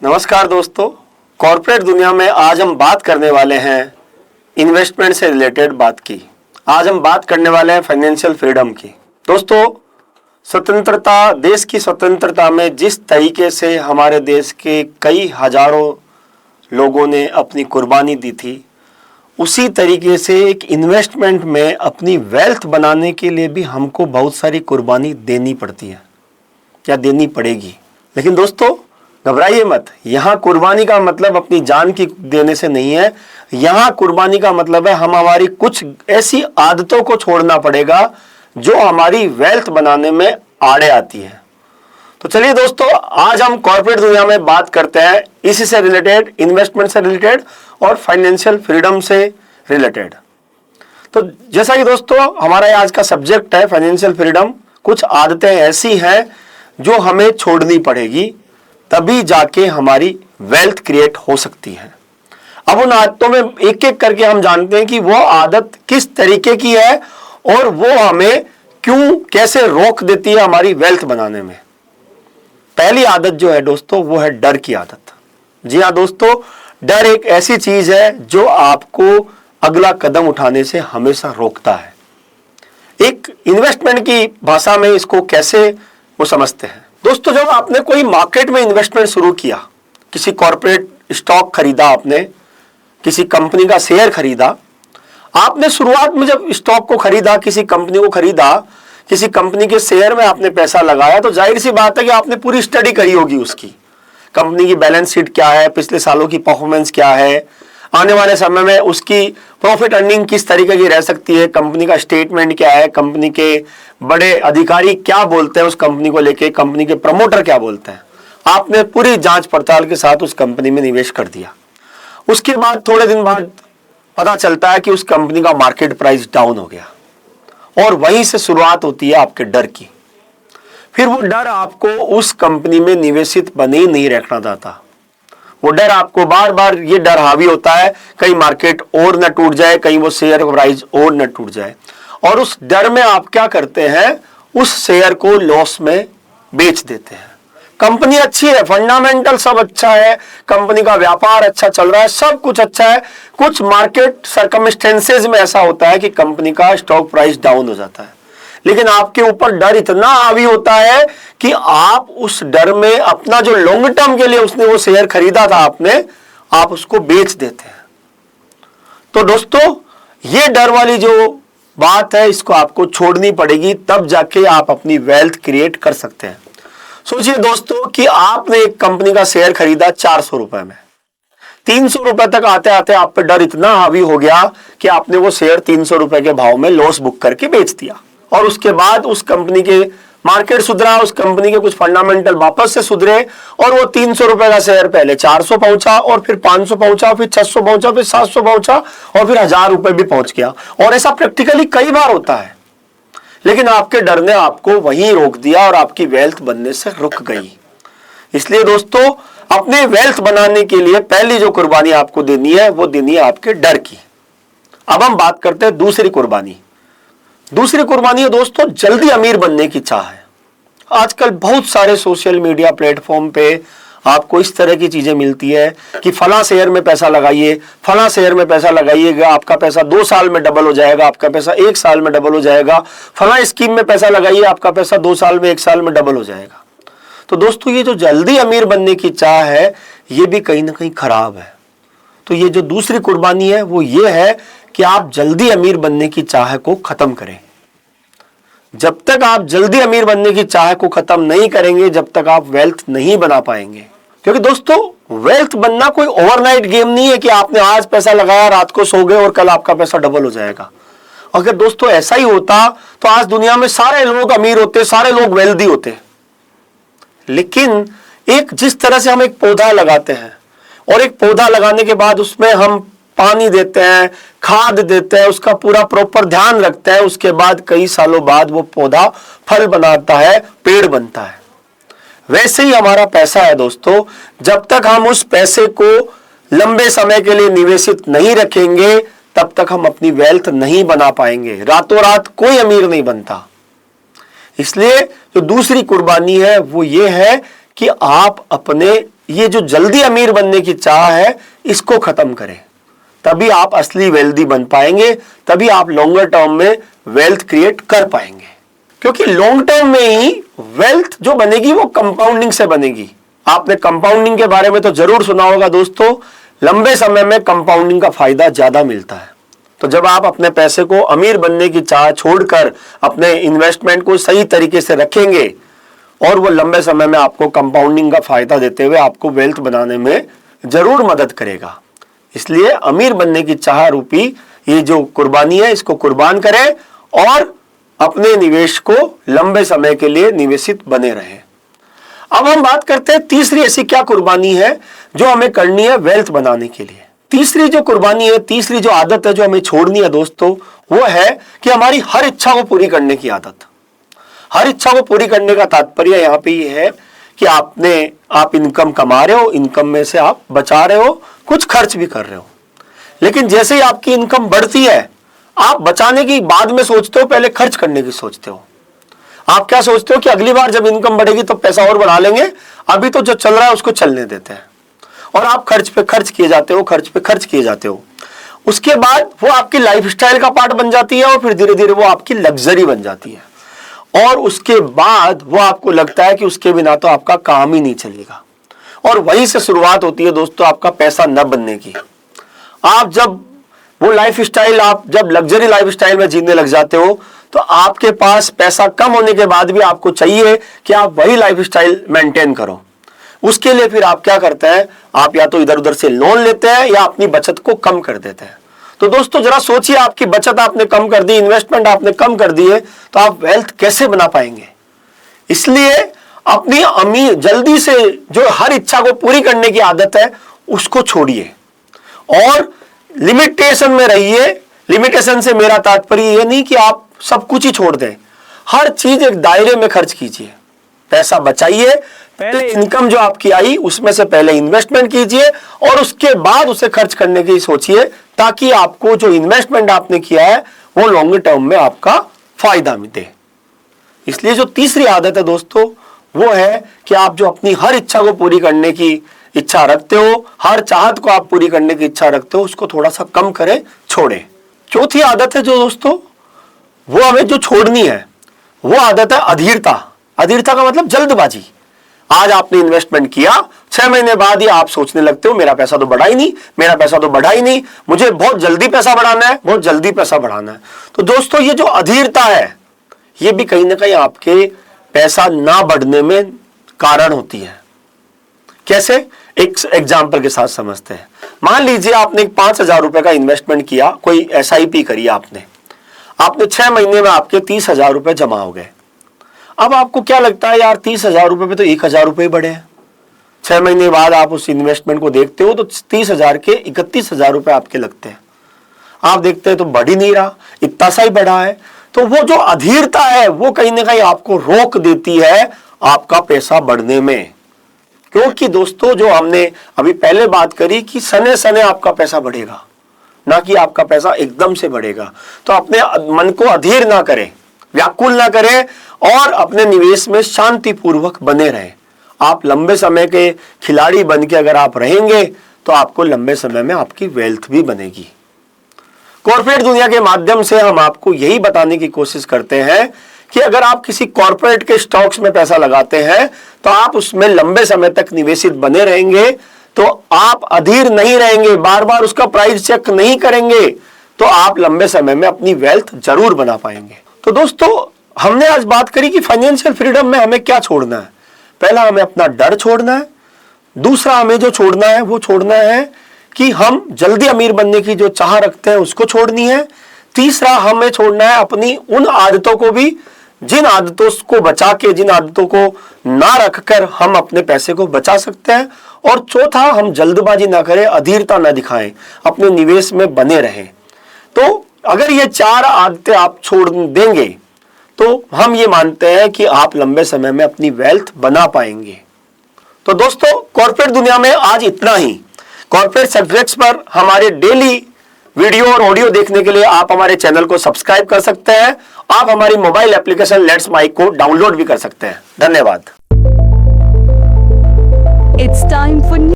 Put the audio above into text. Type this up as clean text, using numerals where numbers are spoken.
नमस्कार दोस्तों, कॉर्पोरेट दुनिया में आज हम बात करने वाले हैं इन्वेस्टमेंट से रिलेटेड बात की। आज हम बात करने वाले हैं फाइनेंशियल फ्रीडम की। दोस्तों, स्वतंत्रता, देश की स्वतंत्रता में जिस तरीके से हमारे देश के कई हजारों लोगों ने अपनी कुर्बानी दी थी, उसी तरीके से एक इन्वेस्टमेंट में अपनी वेल्थ बनाने के लिए भी हमको बहुत सारी कुर्बानी देनी पड़ती है या देनी पड़ेगी। लेकिन दोस्तों, घबराइए मत। यहाँ कुर्बानी का मतलब अपनी जान की देने से नहीं है। यहाँ कुर्बानी का मतलब है हम हमारी कुछ ऐसी आदतों को छोड़ना पड़ेगा जो हमारी वेल्थ बनाने में आड़े आती है। तो चलिए दोस्तों, आज हम कॉर्पोरेट दुनिया में बात करते हैं इसी से रिलेटेड, इन्वेस्टमेंट से रिलेटेड और फाइनेंशियल फ्रीडम से रिलेटेड। तो जैसा कि दोस्तों हमारा आज का सब्जेक्ट है फाइनेंशियल फ्रीडम, कुछ आदतें ऐसी हैं जो हमें छोड़नी पड़ेगी, तभी जाके हमारी वेल्थ क्रिएट हो सकती है। अब उन आदतों में एक एक करके हम जानते हैं कि वो आदत किस तरीके की है और वो हमें क्यों, कैसे रोक देती है हमारी वेल्थ बनाने में। पहली आदत जो है दोस्तों, वो है डर की आदत। जी हाँ दोस्तों, डर एक ऐसी चीज है जो आपको अगला कदम उठाने से हमेशा रोकता है। एक इन्वेस्टमेंट की भाषा में इसको कैसे वो समझते हैं दोस्तों, जब आपने कोई मार्केट में इन्वेस्टमेंट शुरू किया, किसी कॉर्पोरेट स्टॉक खरीदा, आपने किसी कंपनी का शेयर खरीदा, आपने शुरुआत में जब स्टॉक को खरीदा, किसी कंपनी को खरीदा, किसी कंपनी के शेयर में आपने पैसा लगाया, तो जाहिर सी बात है कि आपने पूरी स्टडी करी होगी उसकी। कंपनी की बैलेंस शीट क्या है, पिछले सालों की परफॉर्मेंस क्या है, आने वाले समय में उसकी प्रॉफिट अर्निंग किस तरीके की रह सकती है, कंपनी का स्टेटमेंट क्या है, कंपनी के बड़े अधिकारी क्या बोलते हैं उस कंपनी को लेके, कंपनी के प्रमोटर क्या बोलते हैं। आपने पूरी जांच पड़ताल के साथ उस कंपनी में निवेश कर दिया। उसके बाद थोड़े दिन बाद पता चलता है कि उस कंपनी का मार्केट प्राइस डाउन हो गया, और वहीं से शुरुआत होती है आपके डर की। फिर वो डर आपको उस कंपनी में निवेशित बने ही नहीं रखना चाहता। वो डर आपको बार बार ये डर हावी होता है, कहीं मार्केट और न टूट जाए, कहीं वो शेयर प्राइस और न टूट जाए, और उस डर में आप क्या करते हैं, उस शेयर को लॉस में बेच देते हैं। कंपनी अच्छी है, फंडामेंटल सब अच्छा है, कंपनी का व्यापार अच्छा चल रहा है, सब कुछ अच्छा है, कुछ मार्केट सर्कमस्टेंसेज में ऐसा होता है कि कंपनी का स्टॉक प्राइस डाउन हो जाता है, लेकिन आपके ऊपर डर इतना हावी होता है कि आप उस डर में अपना जो लॉन्ग टर्म के लिए उसने वो शेयर खरीदा था आपने, आप उसको बेच देते हैं। तो दोस्तों, ये डर वाली जो बात है, इसको आपको छोड़नी पड़ेगी, तब जाके आप अपनी वेल्थ क्रिएट कर सकते हैं। सोचिए दोस्तों कि आपने एक कंपनी का शेयर खरीदा 400 रुपए में, 300 रुपए तक आते आते आप पे डर इतना हावी हो गया कि आपने वो शेयर 300 रुपए के भाव में लॉस बुक करके बेच दिया। और उसके बाद उस कंपनी के मार्केट सुधरा, उस कंपनी के कुछ फंडामेंटल वापस से सुधरे, और वो 300 रुपए का शेयर पहले 400 पहुंचा, और फिर 500 पहुंचा, फिर 600 पहुंचा, फिर 700 पहुंचा, और फिर 1000 रुपए भी पहुंच गया। और ऐसा प्रैक्टिकली कई बार होता है, लेकिन आपके डर ने आपको वहीं रोक दिया और आपकी वेल्थ बनने से रुक गई। इसलिए दोस्तों, अपने वेल्थ बनाने के लिए पहली जो कुर्बानी आपको देनी है, वो देनी है आपके डर की। अब हम बात करते हैं दूसरी कुर्बानी। दूसरी कुर्बानी है दोस्तों, जल्दी अमीर बनने की चाह है। आजकल बहुत सारे सोशल मीडिया प्लेटफॉर्म पे आपको इस तरह की चीजें मिलती है कि फला शेयर में पैसा लगाइए, फला शेयर में पैसा लगाइएगा, आपका पैसा 2 साल में डबल हो जाएगा, आपका पैसा 1 साल में डबल हो जाएगा, फला स्कीम में पैसा लगाइए, आपका पैसा 2 साल में 1 साल में डबल हो जाएगा। तो दोस्तों, ये जो जल्दी अमीर बनने की चाह है, ये भी कहीं ना कहीं खराब है। तो ये जो दूसरी कुर्बानी है, वो ये है कि आप जल्दी अमीर बनने की चाह को खत्म करें। जब तक आप जल्दी अमीर बनने की चाह को खत्म नहीं करेंगे, जब तक आप वेल्थ नहीं बना पाएंगे। क्योंकि दोस्तों, वेल्थ बनना कोई ओवरनाइट गेम नहीं है कि आपने आज पैसा लगाया, रात को सो गए और कल आपका पैसा डबल हो जाएगा। अगर दोस्तों ऐसा ही होता तो आज दुनिया में सारे लोग अमीर होते, सारे लोग वेल्दी होते। लेकिन एक जिस तरह से हम एक पौधा लगाते हैं, और एक पौधा लगाने के बाद उसमें हम पानी देते हैं, खाद देते हैं, उसका पूरा प्रॉपर ध्यान रखते हैं, उसके बाद कई सालों बाद वो पौधा फल बनाता है, पेड़ बनता है। वैसे ही हमारा पैसा है दोस्तों, जब तक हम उस पैसे को लंबे समय के लिए निवेशित नहीं रखेंगे, तब तक हम अपनी वेल्थ नहीं बना पाएंगे। रातों रात कोई अमीर नहीं बनता। इसलिए जो दूसरी कुर्बानी है वो ये है कि आप अपने ये जो जल्दी अमीर बनने की चाह है इसको खत्म करें, तभी आप असली वेल्दी बन पाएंगे, तभी आप लॉन्गर टर्म में वेल्थ क्रिएट कर पाएंगे। क्योंकि लॉन्ग टर्म में ही वेल्थ जो बनेगी वो कंपाउंडिंग से बनेगी। आपने कंपाउंडिंग के बारे में तो जरूर सुना होगा दोस्तों, लंबे समय में कंपाउंडिंग का फायदा ज्यादा मिलता है। तो जब आप अपने पैसे को अमीर बनने की चाह छोड़कर अपने इन्वेस्टमेंट को सही तरीके से रखेंगे और वो लंबे समय में आपको कंपाउंडिंग का फायदा देते हुए आपको वेल्थ बनाने में जरूर मदद करेगा। इसलिए अमीर बनने की चाह रूपी ये जो कुर्बानी है इसको कुर्बान करें और अपने निवेश को लंबे समय के लिए निवेशित बने रहें। अब हम बात करते हैं तीसरी ऐसी क्या कुर्बानी है जो हमें करनी है वेल्थ बनाने के लिए। तीसरी जो कुर्बानी है, तीसरी जो आदत है जो हमें छोड़नी है दोस्तों, वो है कि हमारी हर इच्छा को पूरी करने की आदत। हर इच्छा को पूरी करने का तात्पर्य यहाँ पे ये है कि आप इनकम कमा रहे हो, इनकम में से आप बचा रहे हो, कुछ खर्च भी कर रहे हो, लेकिन जैसे ही आपकी इनकम बढ़ती है आप बचाने की बाद में सोचते हो, पहले खर्च करने की सोचते हो। आप क्या सोचते हो कि अगली बार जब इनकम बढ़ेगी तो पैसा और बढ़ा लेंगे, अभी तो जो चल रहा है उसको चलने देते हैं, और आप खर्च पे खर्च किए जाते हो, खर्च पे खर्च किए जाते हो। उसके बाद वो आपकी लाइफस्टाइल का पार्ट बन जाती है और फिर धीरे धीरे वो आपकी लग्जरी बन जाती है, और उसके बाद वो आपको लगता है कि उसके बिना तो आपका काम ही नहीं चलेगा। और वहीं से शुरुआत होती है दोस्तों आपका पैसा न बनने की। आप जब वो लाइफस्टाइल, आप जब लग्जरी लाइफस्टाइल में जीने लग जाते हो तो आपके पास पैसा कम होने के बाद भी आपको चाहिए कि आप वही लाइफस्टाइल मेंटेन करो। उसके लिए फिर आप क्या करते हैं, आप या तो इधर उधर से लोन लेते हैं या अपनी बचत को कम कर देते हैं। तो दोस्तों जरा सोचिए, आपकी बचत आपने कम कर दी, इन्वेस्टमेंट आपने कम कर दी है, तो आप वेल्थ कैसे बना पाएंगे। इसलिए अपनी जल्दी से जो हर इच्छा को पूरी करने की आदत है उसको छोड़िए और लिमिटेशन में रहिए। लिमिटेशन से मेरा तात्पर्य यह नहीं कि आप सब कुछ ही छोड़ दें, हर चीज एक दायरे में खर्च कीजिए, पैसा बचाइए, पहले इनकम जो आपकी आई उसमें से पहले इन्वेस्टमेंट कीजिए और उसके बाद उसे खर्च करने की सोचिए, ताकि आपको जो इन्वेस्टमेंट आपने किया है वो लॉन्ग टर्म में आपका फायदा मिले। इसलिए जो तीसरी आदत है दोस्तों वो है कि आप जो अपनी हर इच्छा को पूरी करने की इच्छा रखते हो, हर चाहत को आप पूरी करने की इच्छा रखते हो, उसको थोड़ा सा कम करें, छोड़ें। चौथी आदत है जो दोस्तों वो हमें जो छोड़नी है वो आदत है अधीरता। अधीरता का मतलब जल्दबाजी। आज आपने इन्वेस्टमेंट किया, 6 महीने बाद ही आप सोचने लगते हो मेरा पैसा तो बढ़ा ही नहीं, मेरा पैसा तो बढ़ा ही नहीं, मुझे बहुत जल्दी पैसा बढ़ाना है, बहुत जल्दी पैसा बढ़ाना है। तो दोस्तों ये जो अधीरता है ये भी कहीं ना कहीं आपके पैसा ना बढ़ने में कारण होती है। कैसे, एक एग्जाम्पल के साथ समझते हैं। मान लीजिए आपने 5,000 रुपए का इन्वेस्टमेंट किया, कोई SIP करी आपने 6 महीने में आपके 30,000 रुपए जमा हो गए। अब आपको क्या लगता है, यार 30,000 रुपए पे तो 1,000 रुपए बढ़े हैं। 6 महीने बाद आप उस इन्वेस्टमेंट को देखते हो तो 30,000 के 31,000 रुपए आपके लगते हैं। आप देखते हैं तो बढ़ ही नहीं रहा, इतना सा ही बढ़ा है। तो वो जो अधीरता है वो कहीं ना कहीं आपको रोक देती है आपका पैसा बढ़ने में। क्योंकि दोस्तों जो हमने अभी पहले बात करी कि सने सने आपका पैसा बढ़ेगा, ना कि आपका पैसा एकदम से बढ़ेगा। तो अपने मन को अधीर ना करें, व्याकुल ना करें और अपने निवेश में शांतिपूर्वक बने रहें। आप लंबे समय के खिलाड़ी बन के अगर आप रहेंगे तो आपको लंबे समय में आपकी वेल्थ भी बनेगी। कॉर्पोरेट दुनिया के माध्यम से हम आपको यही बताने की कोशिश करते हैं कि अगर आप किसी कॉर्पोरेट के स्टॉक्स में पैसा लगाते हैं तो आप उसमें लंबे समय तक निवेशित बने रहेंगे, तो आप अधीर नहीं रहेंगे, बार बार उसका प्राइस चेक नहीं करेंगे, तो आप लंबे समय में अपनी वेल्थ जरूर बना पाएंगे। तो दोस्तों हमने आज बात करी कि फाइनेंशियल फ्रीडम में हमें क्या छोड़ना है। पहला, हमें अपना डर छोड़ना है। दूसरा, हमें जो छोड़ना है वो छोड़ना है कि हम जल्दी अमीर बनने की जो चाह रखते हैं उसको छोड़नी है। तीसरा, हमें छोड़ना है अपनी उन आदतों को भी जिन आदतों को बचा के, जिन आदतों को ना रखकर हम अपने पैसे को बचा सकते हैं। और चौथा, हम जल्दबाजी ना करें, अधीरता ना दिखाएं, अपने निवेश में बने रहें। तो अगर ये 4 आदतें आप छोड़ देंगे तो हम ये मानते हैं कि आप लंबे समय में अपनी वेल्थ बना पाएंगे। तो दोस्तों कॉर्पोरेट दुनिया में आज इतना ही। कॉर्पोरेट सब्जेक्ट्स पर हमारे डेली वीडियो और ऑडियो देखने के लिए आप हमारे चैनल को सब्सक्राइब कर सकते हैं। आप हमारी मोबाइल एप्लीकेशन लेट्स माइक को डाउनलोड भी कर सकते हैं। धन्यवाद। It's time for